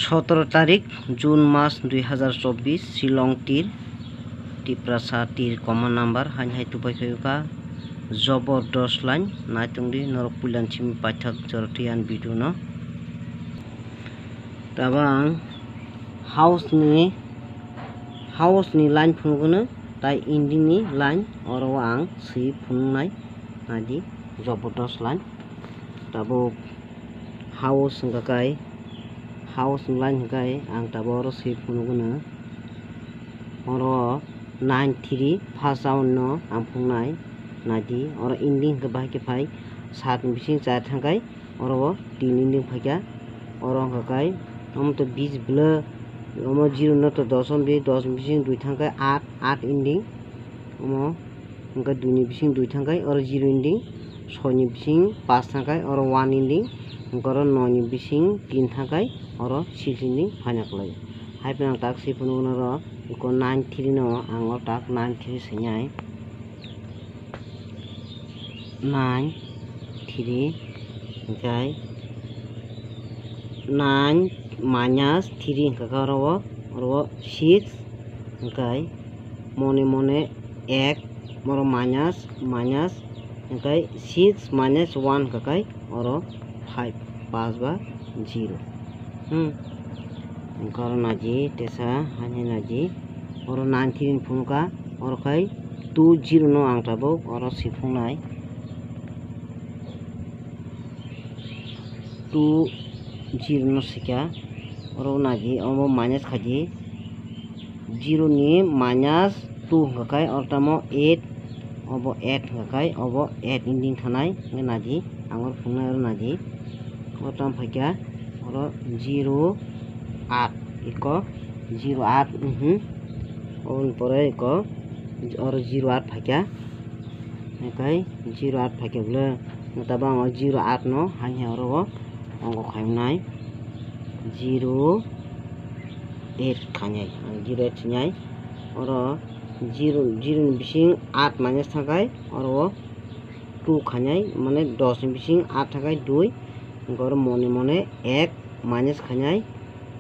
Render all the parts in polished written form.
17 তারিখ জুন মাস 2024 শিলং তীর টিপ্রাসা তীর কমন নাম্বার হাই তুপাই ফেকা जबरदस्त line नायतंगdi norok pulan chimi paithak jortian video no tabang house ni line phungono tai ending ni line oro ang si phungnai nadi jobordast line tabo house ngakai house ni line ngakai ang tabo oro si phungono oro 93 first round no ang phungnai nadi oro ending ke bahke phai 7 bising 4 thangai oro 3 ending phaika oro ngakai to 20 blur omo 0 no to 10 bising 2 thangai 8 ending omo ngka 2 ni bising 2 thangai oro 0 ending 6 ni bising 5 thangai oro 1 ending ngkoro 9 ni bising 3 thangai oro 6 ending phanaklai haipnang tak si pununo ro ko 93 no ang tak 93 senyai 9 3 okay 9 minus 3 kakaro oro 6 okay mone 1 moro minus okay 6 minus 1 kakai oro 5 5 ba 0 karo naji tesa hanya naji oro 93 phunka oro kai 20 no ang tabo oro siphungnai 20 no sika oro naji omo minus khaji 0 ni minus 2 kakai ortamo 8 obo 8 kakai obo 8 ending thanai naji angor phungnai oro naji otam phaka oro 0 8 iko 0 8 on pore iko oro 0 8 phaka okay 0 8 phaka bla tabang 0 8 no hanya oro angko khaimnai 0 8 khanyai 0 8 nyai oro 0 bising 8 minus thakai oro 2 khanyai mane 10 ni bising 8 thakai 2 ngor mone 1 minus khanyai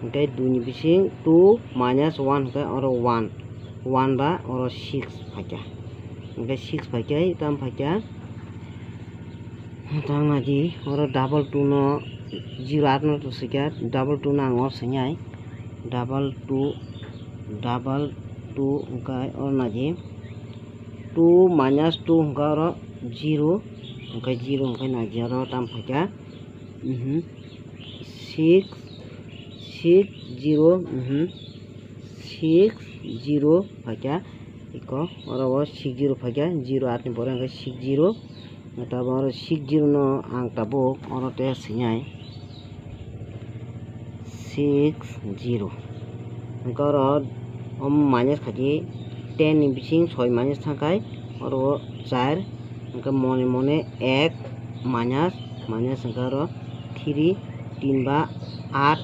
okay 2 ni bising 2 minus 1 kai oro 1 ba oro 6 phaka okay 6 phaka tam phaka tang naji oro double 2 no 0 8 no to sika double 2 na ngor senyai double 2 okay or naji 2 minus 2 oro 0 okay 0 okay naji oro tam phaka 6 0 6 0 phaka iko oro 6 0 phaka 0 8 ni pore 6 0 tabo oro 6 0 no ang tabo oro te senyai 6 0 ngkoro om minus khaji 10 ni bising 6 minus thakai oro 4 ngka mone 1 minus ngkoro 3 3 ba 8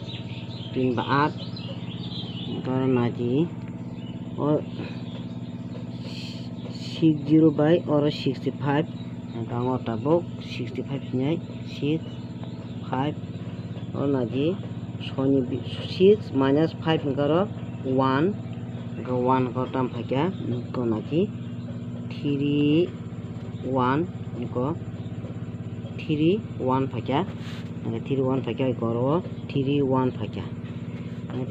ngkoro naji or 60 by oro 65 ngka ngotabo 65 nyai 6 5 or naji 6 minus 5 ngkoro 1 ngka 1 ko tam phaka ko naji 3 1 ko 3 1 phaka 3 1 phaka ko ro 3 1 phaka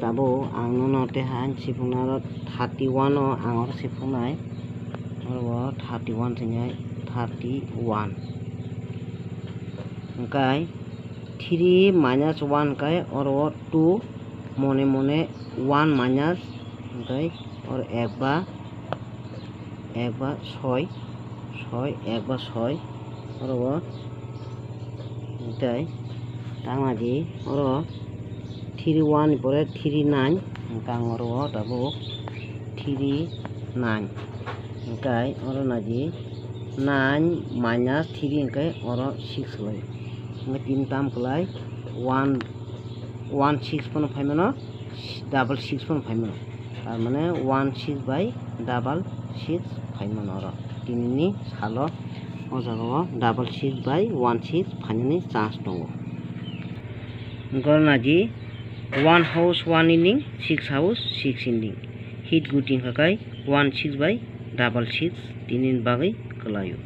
tabo ang no te han sipuna 31 no angor sipunai ro 31 senyai 31 ngkai 3 minus 1 kai oro 2 mone 1 minus ngkai or 1 ba 6 1 ba 6 oro ngkai tangaji oro 31 pore 39 ngkang oro tabo 39 ngkai oro naji 9 minus 3 ngkai oro 6 lai ngtin tam klai 1 6 pon phaimano double 6 pon phaimano tar mane 1 6 by double 6 phaimano oro tinni salo o jago double 6 by 1 6 phainani chance tongo ngor naji 1 house 1 inning 6 house 6 inning hit guting hakai 1 6 by double 6 tinin bagai kelayo.